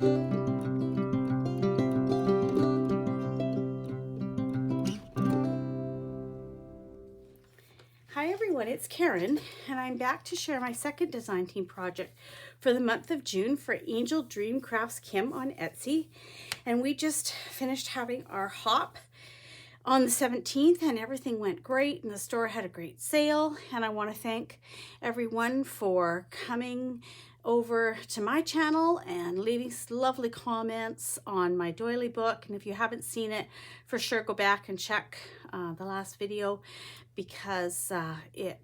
Hi everyone, it's Karen, and I'm back to share my second design team project for the month of June for AngeldreamCraftsKim on Etsy. And we just finished having our hop on the 17th and everything went great and the store had a great sale. And I want to thank everyone for coming over to my channel and leaving lovely comments on my doily book. And if you haven't seen it, for sure go back and check the last video, because it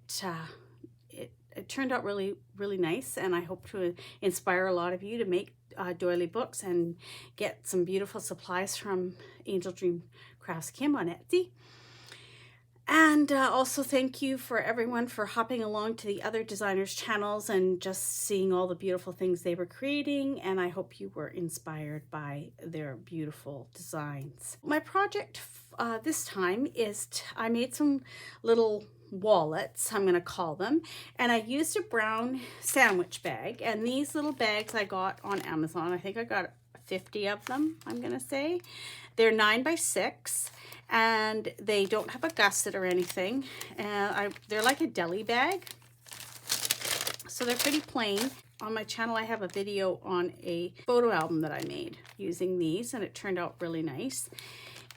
turned out really nice, and I hope to inspire a lot of you to make doily books and get some beautiful supplies from AngeldreamCraftsKim on Etsy. And also thank you for everyone for hopping along to the other designers' channels and just seeing all the beautiful things they were creating, and I hope you were inspired by their beautiful designs. My project this time is I made some little wallets, I'm going to call them, and I used a brown sandwich bag, and these little bags I got on Amazon. I think I got 50 of them, I'm going to say. They're 9 by 6, and they don't have a gusset or anything. They're like a deli bag, so they're pretty plain. On my channel I have a video on a photo album that I made using these, and it turned out really nice.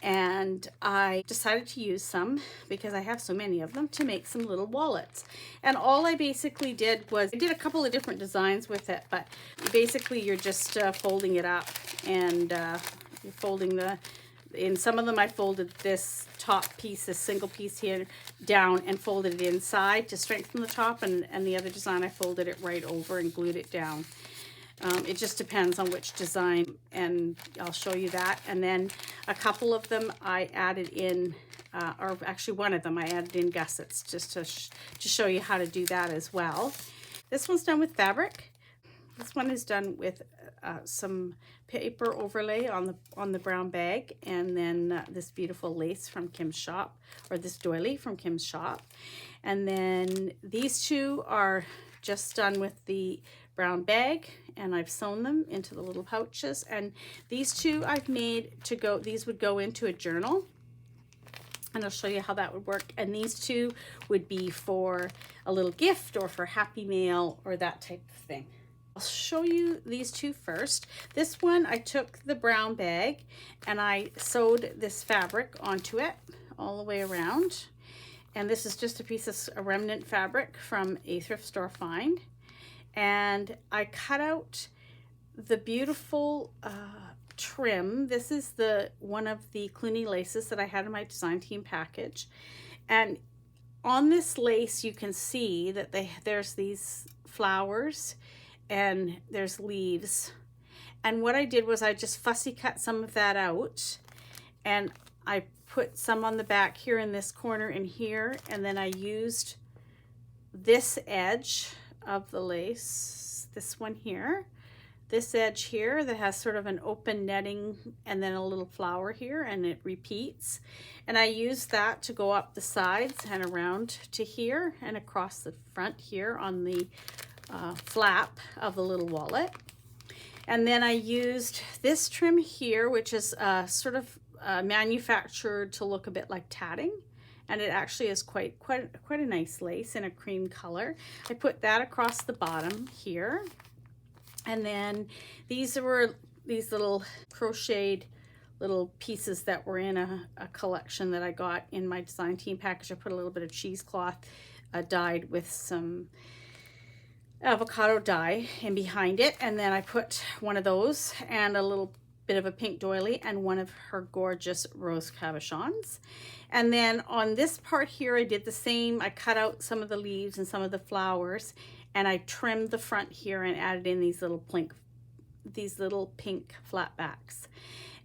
And I decided to use some, because I have so many of them, to make some little wallets. And all I basically did was, I did a couple of different designs with it, but basically you're just folding it up, and you're folding in some of them I folded this top piece, this single piece here, down and folded it inside to strengthen the top, and the other design I folded it right over and glued it down. It just depends on which design, and I'll show you that. And then a couple of them I added in, or actually one of them I added in gussets, just to show you how to do that as well. This one's done with fabric. This one is done with some paper overlay on the brown bag, and then this beautiful lace from Kim's shop, or this doily from Kim's shop. And then these two are just done with the brown bag, and I've sewn them into the little pouches. And these two I've made to go, these would go into a journal, and I'll show you how that would work. And these two would be for a little gift or for Happy Mail or that type of thing. I'll show you these two first. This one, I took the brown bag and I sewed this fabric onto it all the way around. And this is just a piece of a remnant fabric from a thrift store find. And I cut out the beautiful trim. This is one of the Clooney laces that I had in my design team package. And on this lace you can see that there's these flowers and there's leaves. And what I did was I just fussy cut some of that out, and I put some on the back here in this corner and here, and then I used this edge of the lace, this one here, this edge here that has sort of an open netting and then a little flower here, and it repeats, and I used that to go up the sides and around to here and across the front here on the flap of the little wallet. And then I used this trim here, which is sort of manufactured to look a bit like tatting, and it actually is quite a nice lace in a cream color. I put that across the bottom here, and then these were these little crocheted little pieces that were in a collection that I got in my design team package. I put a little bit of cheesecloth dyed with some avocado dye in behind it, and then I put one of those and a little bit of a pink doily and one of her gorgeous rose cabochons. And then on this part here I did the same. I cut out some of the leaves and some of the flowers, and I trimmed the front here and added in these little pink flat backs.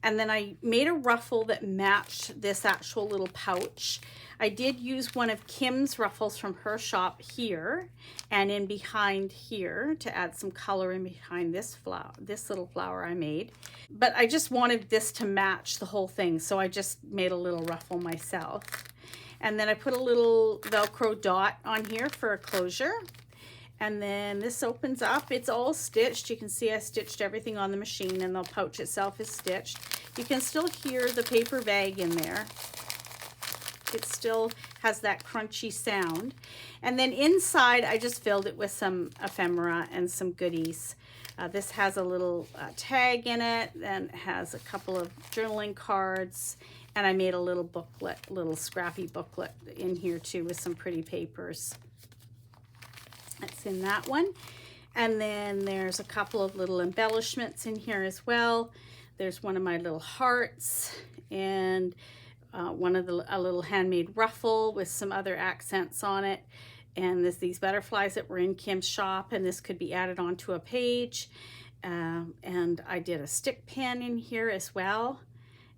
And then I made a ruffle that matched this actual little pouch. I did use one of Kim's ruffles from her shop here and in behind here to add some color in behind this flower, this little flower I made. But I just wanted this to match the whole thing, so I just made a little ruffle myself. And then I put a little Velcro dot on here for a closure. And then this opens up. It's all stitched. You can see I stitched everything on the machine, and the pouch itself is stitched. You can still hear the paper bag in there. It still has that crunchy sound. And then inside, I just filled it with some ephemera and some goodies. This has a little tag in it, and it has a couple of journaling cards, and I made a little booklet, little scrappy booklet in here too with some pretty papers. That's in that one. And then there's a couple of little embellishments in here as well. There's one of my little hearts, and a little handmade ruffle with some other accents on it. And there's these butterflies that were in Kim's shop, and this could be added onto a page. And I did a stick pin in here as well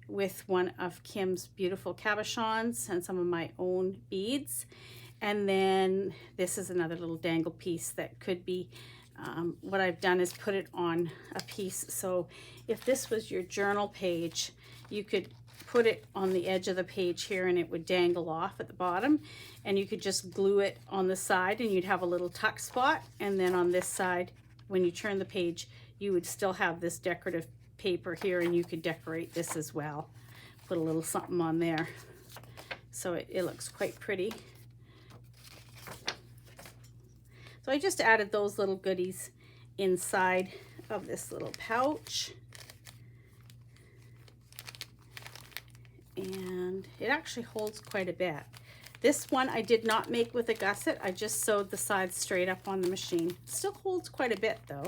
with one of Kim's beautiful cabochons and some of my own beads. And then this is another little dangle piece that could be, what I've done is put it on a piece. So if this was your journal page, you could put it on the edge of the page here, and it would dangle off at the bottom, and you could just glue it on the side, and you'd have a little tuck spot. And then on this side, when you turn the page, you would still have this decorative paper here, and you could decorate this as well. Put a little something on there. So it looks quite pretty. So I just added those little goodies inside of this little pouch. And it actually holds quite a bit. This one I did not make with a gusset. I just sewed the sides straight up on the machine. Still holds quite a bit though.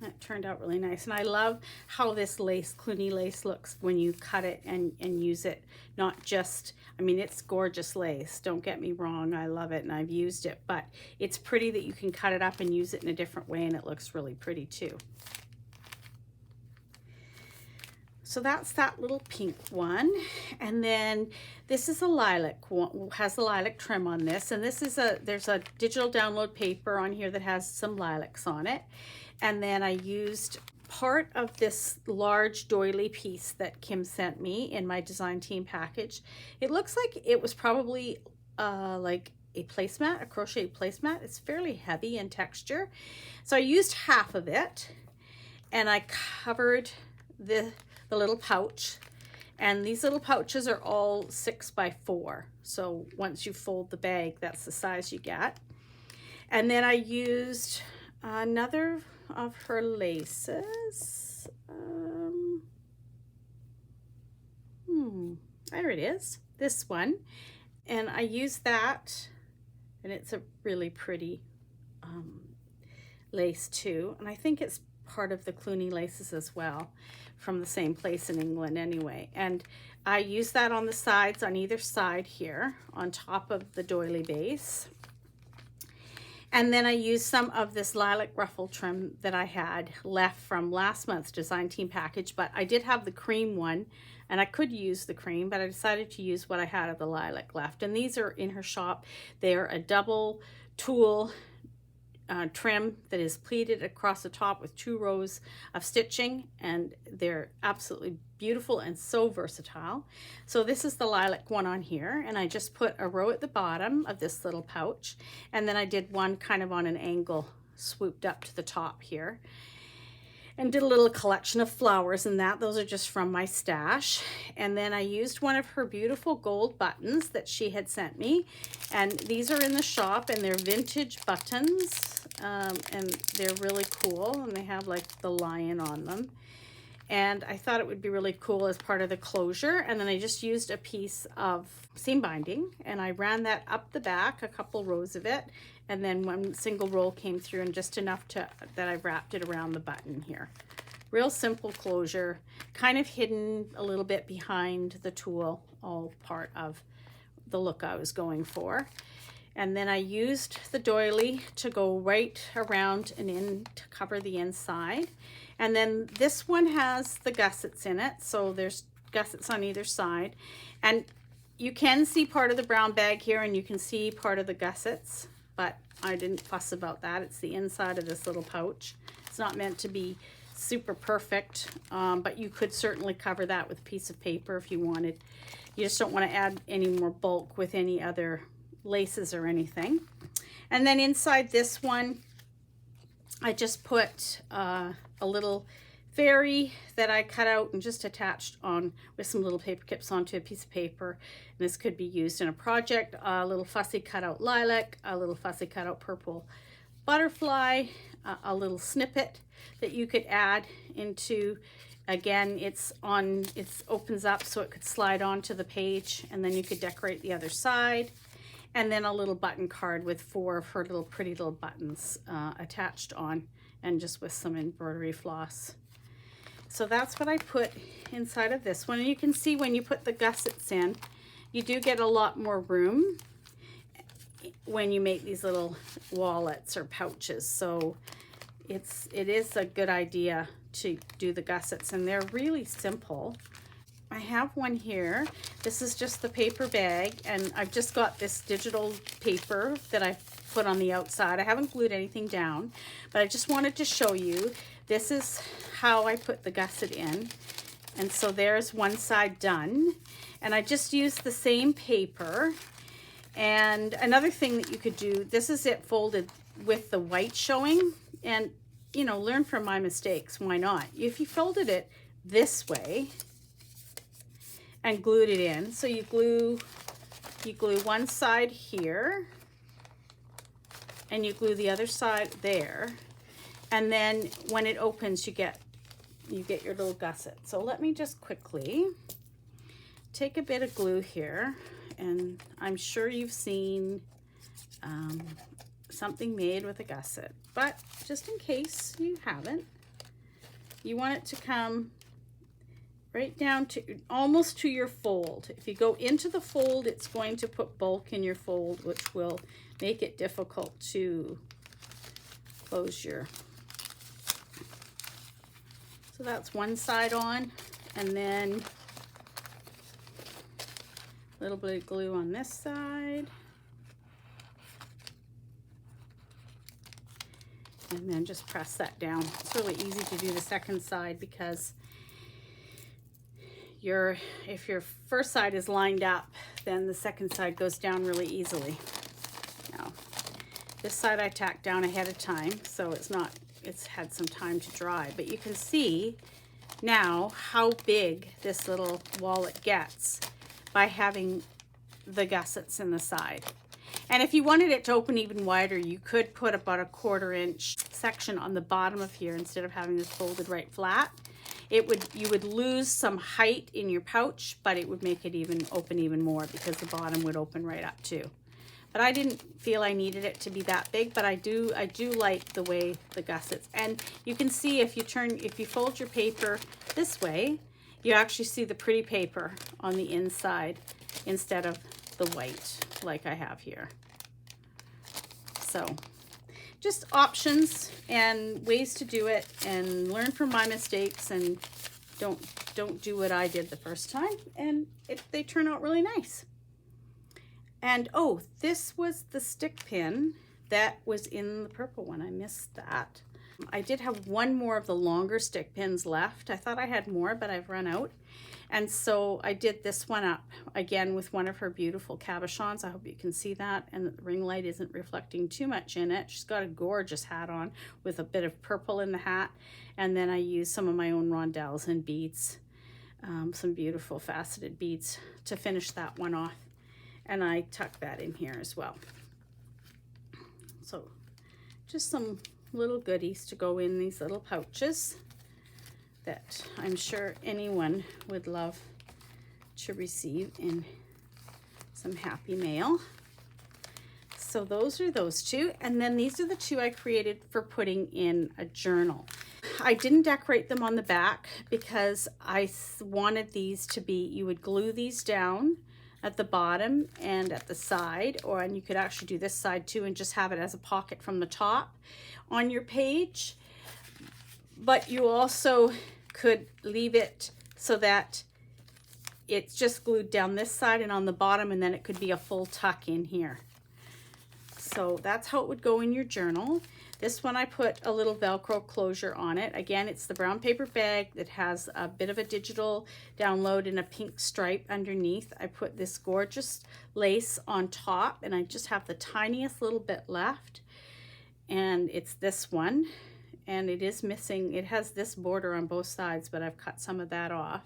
That turned out really nice. And I love how this lace, Cluny lace, looks when you cut it and use it. Not just, I mean, it's gorgeous lace. Don't get me wrong. I love it and I've used it. But it's pretty that you can cut it up and use it in a different way, and it looks really pretty too. So that's that little pink one. And then this is a lilac one, has a lilac trim on this. And this is there's a digital download paper on here that has some lilacs on it. And then I used part of this large doily piece that Kim sent me in my design team package. It looks like it was probably like a placemat, a crochet placemat. It's fairly heavy in texture. So I used half of it, and I covered the little pouch, and these little pouches are all 6 by 4. So once you fold the bag, that's the size you get. And then I used another of her laces. There it is, this one. And I used that, and it's a really pretty lace too. And I think it's part of the Cluny laces as well, from the same place in England anyway. And I use that on the sides, on either side here, on top of the doily base. And then I used some of this lilac ruffle trim that I had left from last month's design team package, but I did have the cream one, and I could use the cream, but I decided to use what I had of the lilac left. And these are in her shop. They're a double tulle trim that is pleated across the top with 2 rows of stitching, and they're absolutely beautiful and so versatile. So this is the lilac one on here, and I just put a row at the bottom of this little pouch, and then I did one kind of on an angle, swooped up to the top here, and did a little collection of flowers in that. Those are just from my stash. And then I used one of her beautiful gold buttons that she had sent me, and these are in the shop, and they're vintage buttons, and they're really cool, and they have like the lion on them. And I thought it would be really cool as part of the closure. And then I just used a piece of seam binding, and I ran that up the back, a couple rows of it, and then one single roll came through, and just enough that I wrapped it around the button here. Real simple closure, kind of hidden a little bit behind the tulle, all part of the look I was going for. And then I used the doily to go right around and in to cover the inside. And then this one has the gussets in it, so there's gussets on either side. And you can see part of the brown bag here, and you can see part of the gussets, but I didn't fuss about that. It's the inside of this little pouch. It's not meant to be super perfect, but you could certainly cover that with a piece of paper if you wanted. You just don't want to add any more bulk with any other laces or anything. And then inside this one, I just put a little fairy that I cut out and just attached on with some little paper clips onto a piece of paper. And this could be used in a project. A little fussy cutout lilac, a little fussy cutout purple butterfly, a little snippet that you could add into. Again, it opens up so it could slide onto the page, and then you could decorate the other side. And then a little button card with 4 of her little pretty little buttons attached on, and just with some embroidery floss. So that's what I put inside of this one. And you can see when you put the gussets in, you do get a lot more room when you make these little wallets or pouches. So it is a good idea to do the gussets, and they're really simple. I have one here. This is just the paper bag, and I've just got this digital paper that I've put on the outside. I haven't glued anything down, but I just wanted to show you. This is how I put the gusset in. And so there's one side done. And I just used the same paper. And another thing that you could do, this is it folded with the white showing. And, you know, learn from my mistakes. Why not? If you folded it this way and glued it in, so you glue one side here, and you glue the other side there, and then when it opens, you get your little gusset. So let me just quickly take a bit of glue here, and I'm sure you've seen something made with a gusset, but just in case you haven't, you want it to come right down to almost to your fold. If you go into the fold, it's going to put bulk in your fold, which will make it difficult to close your. So that's one side on, and then a little bit of glue on this side. And then just press that down. It's really easy to do the second side because if your first side is lined up, then the second side goes down really easily. Now, this side I tacked down ahead of time, so it's had some time to dry, but you can see now how big this little wallet gets by having the gussets in the side. And if you wanted it to open even wider, you could put about a 1/4 inch section on the bottom of here instead of having this folded right flat. You would lose some height in your pouch, but it would make it open even more because the bottom would open right up too. But I didn't feel I needed it to be that big, but I do like the way the gussets. And you can see if you fold your paper this way, you actually see the pretty paper on the inside instead of the white like I have here. So just options and ways to do it, and learn from my mistakes, and don't do what I did the first time, and they turn out really nice. And oh, this was the stick pin that was in the purple one. I missed that. I did have one more of the longer stick pins left. I thought I had more, but I've run out. And so I did this one up again with one of her beautiful cabochons. I hope you can see that, and the ring light isn't reflecting too much in it. She's got a gorgeous hat on with a bit of purple in the hat. And then I used some of my own rondelles and beads, some beautiful faceted beads to finish that one off. And I tucked that in here as well. So just some little goodies to go in these little pouches that I'm sure anyone would love to receive in some happy mail. So those are those two. And then these are the two I created for putting in a journal. I didn't decorate them on the back because I wanted these to be, you would glue these down at the bottom and at the side, and you could actually do this side too and just have it as a pocket from the top on your page. But you also could leave it so that it's just glued down this side and on the bottom, and then it could be a full tuck in here. So that's how it would go in your journal. This one I put a little Velcro closure on it. Again, it's the brown paper bag that has a bit of a digital download and a pink stripe underneath. I put this gorgeous lace on top, and I just have the tiniest little bit left. And it's this one, and it is missing. It has this border on both sides, but I've cut some of that off.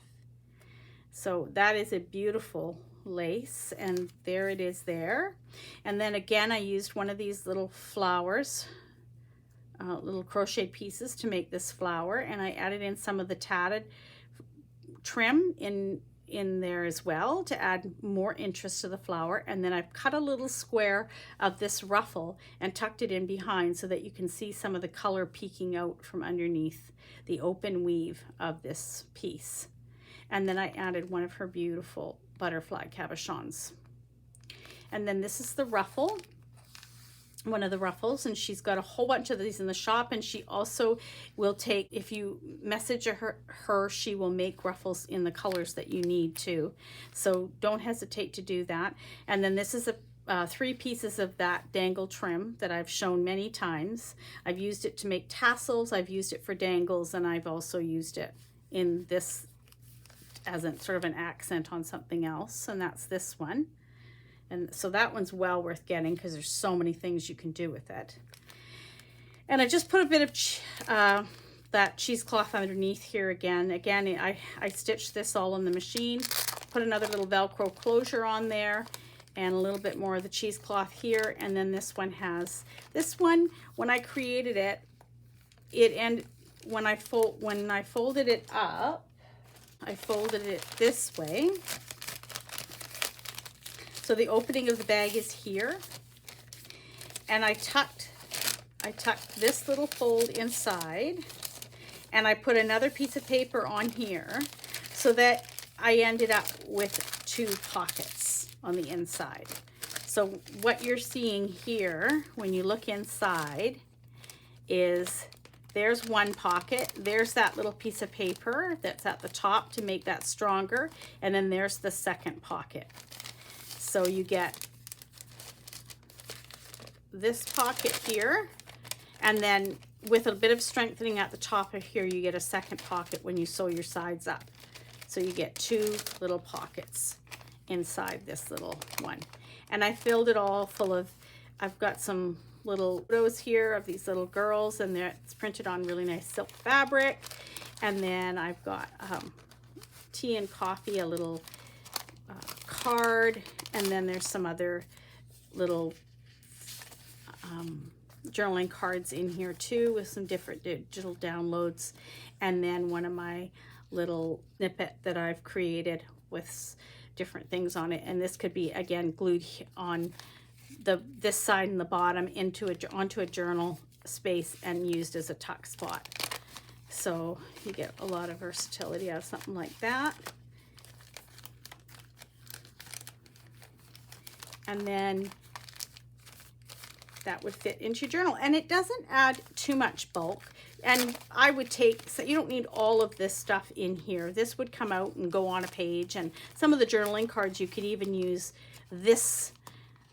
So that is a beautiful lace, and there it is there. And then again, I used one of these little flowers, little crochet pieces to make this flower, and I added in some of the tatted trim in there as well to add more interest to the flower. And then I've cut a little square of this ruffle and tucked it in behind so that you can see some of the color peeking out from underneath the open weave of this piece. And then I added one of her beautiful butterfly cabochons. And then this is the ruffle, one of the ruffles, and she's got a whole bunch of these in the shop, and she also will take, if you message her, she will make ruffles in the colors that you need too. So don't hesitate to do that. And then this is a 3 pieces of that dangle trim that I've shown many times. I've used it to make tassels, I've used it for dangles, and I've also used it in this as a sort of an accent on something else, and that's this one. And so that one's well worth getting because there's so many things you can do with it. And I just put a bit of that cheesecloth underneath here again. Again, I stitched this all on the machine, put another little Velcro closure on there, and a little bit more of the cheesecloth here. And then this one has, this one, when I created it, when I folded it up, I folded it this way. So the opening of the bag is here. And I tucked this little fold inside, and I put another piece of paper on here so that I ended up with 2 pockets on the inside. So what you're seeing here when you look inside is there's one pocket, there's that little piece of paper that's at the top to make that stronger, and then there's the second pocket. So you get this pocket here, and then with a bit of strengthening at the top of here, you get a second pocket when you sew your sides up. So you get 2 little pockets inside this little one. And I filled it all full of, I've got some little photos here of these little girls, and it's printed on really nice silk fabric. And then I've got tea and coffee, a little card, and then there's some other little journaling cards in here too with some different digital downloads. And then one of my little snippet that I've created with different things on it, and this could be again glued on this side and the bottom onto a journal space and used as a tuck spot. So you get a lot of versatility out of something like that. And then that would fit into your journal, and it doesn't add too much bulk. And I would take, so you don't need all of this stuff in here. This would come out and go on a page, and some of the journaling cards you could even use this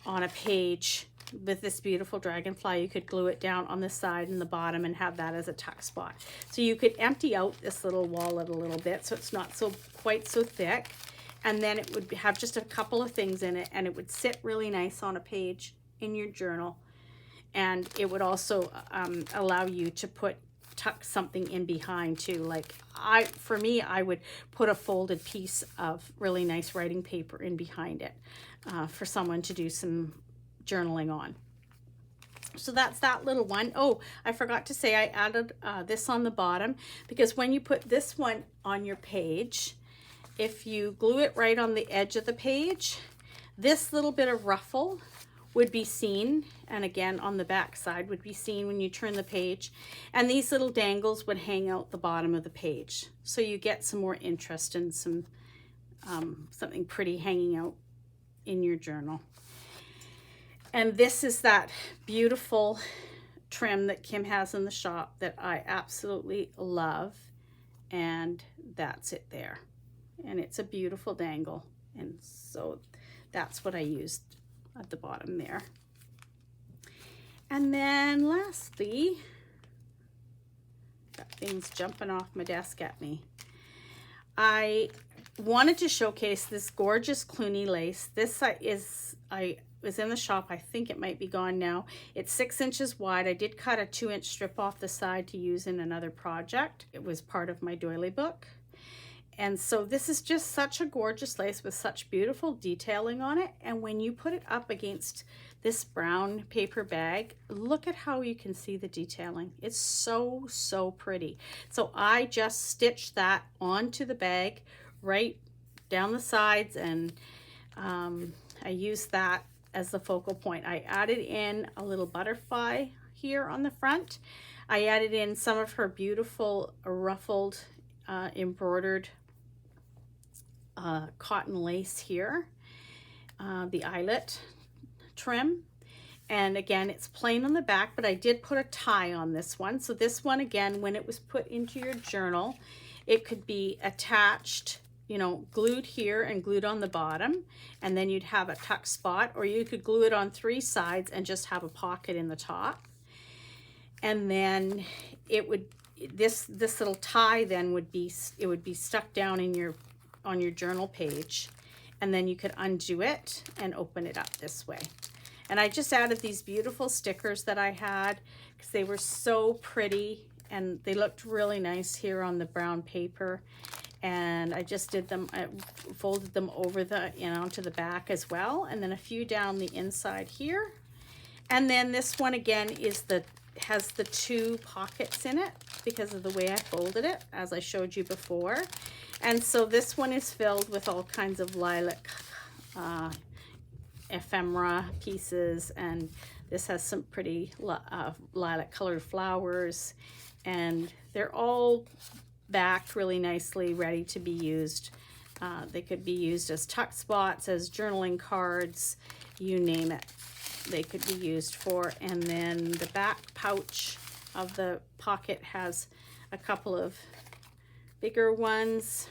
on a page with this beautiful dragonfly. You could glue it down on the side and the bottom and have that as a tuck spot. So you could empty out this little wallet a little bit so it's not quite so thick, and then it would have just a couple of things in it, and it would sit really nice on a page in your journal. And it would also allow you to tuck something in behind too. Like for me, I would put a folded piece of really nice writing paper in behind it for someone to do some journaling on. So that's that little one. Oh, I forgot to say I added this on the bottom, because when you put this one on your page, if you glue it right on the edge of the page, this little bit of ruffle would be seen, and again on the back side would be seen when you turn the page, and these little dangles would hang out the bottom of the page, so you get some more interest and some something pretty hanging out in your journal. And this is that beautiful trim that Kim has in the shop that I absolutely love, and that's it there, and it's a beautiful dangle, and so that's what I used at the bottom there. And then lastly, got things jumping off my desk at me. I wanted to showcase this gorgeous Clooney lace. This I was in the shop. I think it might be gone now. It's 6 inches wide. I did cut a 2-inch strip off the side to use in another project. It was part of my doily book. And so this is just such a gorgeous lace with such beautiful detailing on it. And when you put it up against this brown paper bag, look at how you can see the detailing. It's so, so pretty. So I just stitched that onto the bag right down the sides, and I used that as the focal point. I added in a little butterfly here on the front. I added in some of her beautiful ruffled embroidered cotton lace here, the eyelet trim. And again, it's plain on the back, but I did put a tie on this one. So this one, again, when it was put into your journal, it could be attached, you know, glued here and glued on the bottom, and then you'd have a tuck spot, or you could glue it on 3 sides and just have a pocket in the top. And then it would, this little tie then would be, it would be stuck down in your, on your journal page, and then you could undo it and open it up this way. And I just added these beautiful stickers that I had because they were so pretty and they looked really nice here on the brown paper. And I just did them, I folded them over the, you know, onto the back as well, and then a few down the inside here. And then this one again is the, has the 2 pockets in it because of the way I folded it, as I showed you before. And so this one is filled with all kinds of lilac ephemera pieces, and this has some pretty lilac colored flowers, and they're all backed really nicely, ready to be used. They could be used as tuck spots, as journaling cards, you name it, they could be used for. And then the back pouch of the pocket has a couple of bigger ones,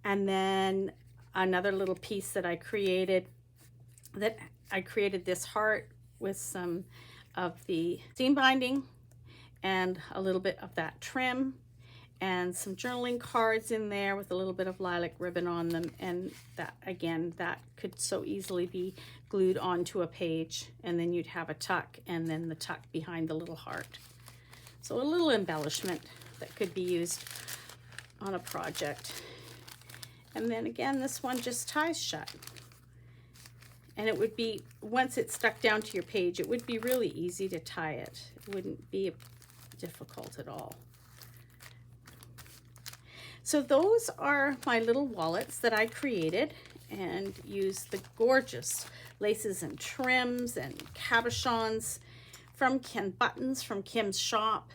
and then another little piece that I created, this heart with some of the seam binding and a little bit of that trim, and some journaling cards in there with a little bit of lilac ribbon on them. And that, again, that could so easily be glued onto a page, and then you'd have a tuck, and then the tuck behind the little heart. So a little embellishment that could be used on a project. And then again, this one just ties shut. And it would be, once it's stuck down to your page, it would be really easy to tie it. It wouldn't be difficult at all. So those are my little wallets that I created and used the gorgeous laces and trims and cabochons from buttons from Kim's shop.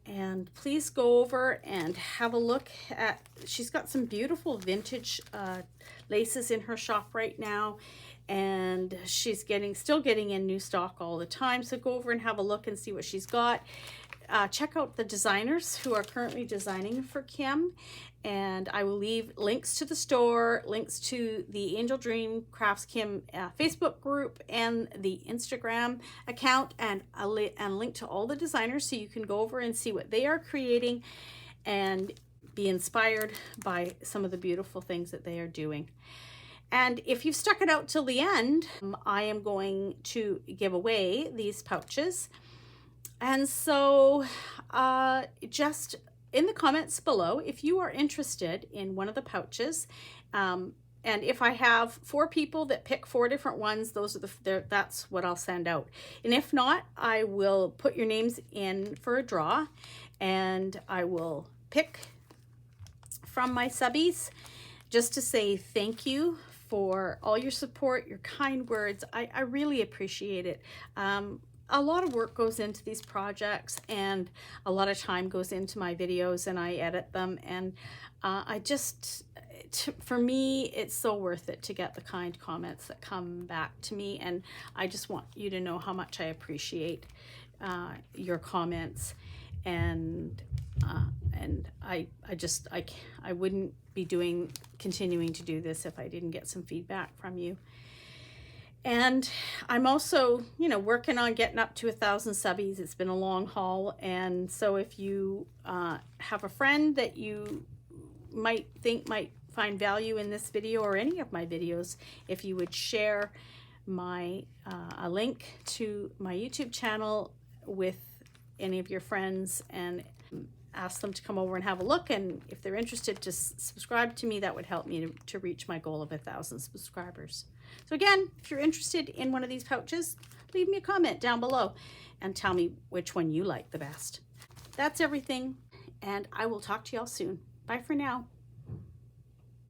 And please go over and have a look at, she's got some beautiful vintage laces in her shop right now, and she's still getting in new stock all the time. So go over and have a look and see what she's got. Check out the designers who are currently designing for Kim, and I will leave links to the store, links to the AngeldreamCraftsKim Facebook group and the Instagram account, and a link to all the designers, so you can go over and see what they are creating and be inspired by some of the beautiful things that they are doing. And if you've stuck it out till the end, I am going to give away these pouches. And so just in the comments below, if you are interested in one of the pouches, and if I have 4 people that pick 4 different ones, those are that's what I'll send out. And if not, I will put your names in for a draw, and I will pick from my subbies just to say thank you for all your support, your kind words. I really appreciate it. A lot of work goes into these projects, and a lot of time goes into my videos, and I edit them, and for me, it's so worth it to get the kind comments that come back to me, and I just want you to know how much I appreciate your comments, and I wouldn't be continuing to do this if I didn't get some feedback from you. And I'm also, you know, working on getting up to 1,000 subbies. It's been a long haul. And so if you have a friend that you might find value in this video or any of my videos, if you would share my a link to my YouTube channel with any of your friends and ask them to come over and have a look, and if they're interested to subscribe to me, that would help me to reach my goal of 1,000 subscribers. So again, if you're interested in one of these pouches, leave me a comment down below and tell me which one you like the best. That's everything, and I will talk to y'all soon. Bye for now.